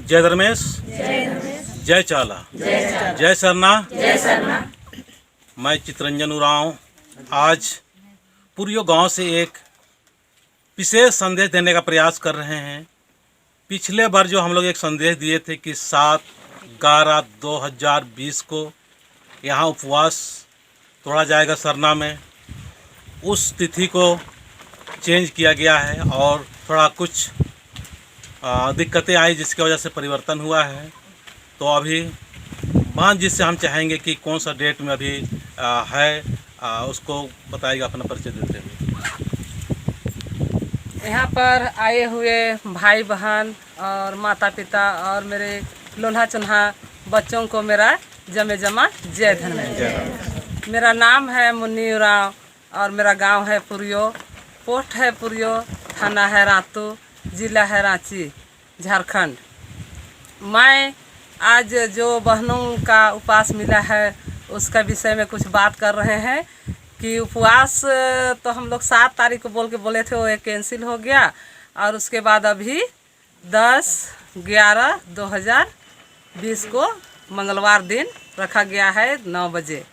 जय धर्मेश, जय चाला, जय सरना। मैं चितरंजन उरांव आज पुरियो गांव से एक विशेष संदेश देने का प्रयास कर रहे हैं। पिछले बार जो हम लोग एक संदेश दिए थे कि 7/11/2020 को यहाँ उपवास तोड़ा जाएगा सरना में, उस तिथि को चेंज किया गया है और थोड़ा कुछ दिक्कतें आई जिसकी वजह से परिवर्तन हुआ है। तो अभी मान जिससे हम चाहेंगे कि कौन सा डेट में अभी उसको बताएगा, अपना परिचय देते हुए। यहाँ पर आए हुए भाई बहन और माता पिता और मेरे लोल्हा चुन्हा बच्चों को मेरा जमे जमा जय धर्मेश। मेरा नाम है मुन्नी उरांव और मेरा गांव है पुरियो, पोस्ट है पुरियो, थाना है रातू, जिला है रांची, झारखंड। मैं आज जो बहनों का उपवास मिला है उसका विषय में कुछ बात कर रहे हैं कि उपवास तो हम लोग 7 तारीख को बोले थे, वो एक कैंसिल हो गया और उसके बाद अभी 10/11/2020 को मंगलवार दिन रखा गया है 9 बजे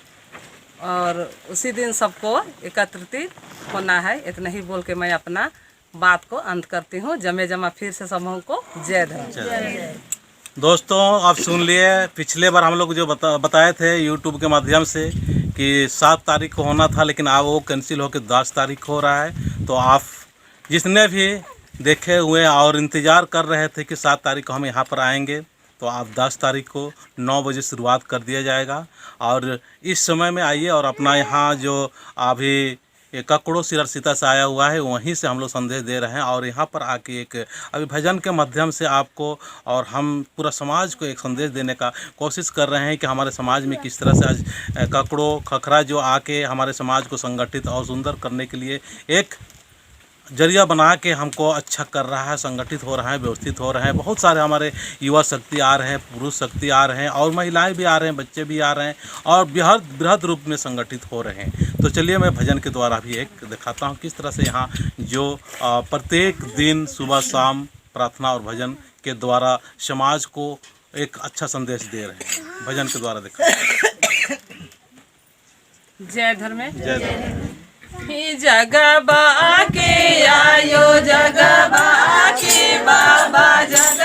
और उसी दिन सबको एकत्रित होना है। इतना ही बोल के मैं अपना बात को अंत करती हूँ। जमे जमा फिर से समूह को जय धर्म। दोस्तों आप सुन लिए, पिछले बार हम लोग जो बताए थे यूट्यूब के माध्यम से कि 7 तारीख को होना था, लेकिन अब वो कैंसिल होकर 10 तारीख हो रहा है। तो आप जितने भी देखे हुए और इंतज़ार कर रहे थे कि 7 तारीख को हम यहाँ पर आएंगे, तो आप 10 तारीख को 9 बजे शुरुआत कर दिया जाएगा और इस समय में आइए और अपना यहाँ जो अभी ककड़ो सिरर सीता से आया हुआ है वहीं से हम लोग संदेश दे रहे हैं और यहाँ पर आके एक अभी भजन के माध्यम से आपको और हम पूरा समाज को एक संदेश देने का कोशिश कर रहे हैं कि हमारे समाज में किस तरह से आज ककड़ो खखरा जो आके हमारे समाज को संगठित और सुंदर करने के लिए एक जरिया बना के हमको अच्छा कर रहा है, संगठित हो रहा है, व्यवस्थित हो रहे हैं। बहुत सारे हमारे युवा शक्ति आ रहे हैं, पुरुष शक्ति आ रहे हैं और महिलाएं भी आ रहे हैं, बच्चे भी आ रहे हैं और बृहद रूप में संगठित हो रहे हैं। तो चलिए मैं भजन के द्वारा भी एक दिखाता हूँ किस तरह से यहाँ जो प्रत्येक दिन सुबह शाम प्रार्थना और भजन के द्वारा समाज को एक अच्छा संदेश दे रहे हैं। भजन के द्वारा दिखा। जय धर्मेश। जय धर्मेश। जगबा के आयो, जगबा के बाबा, जग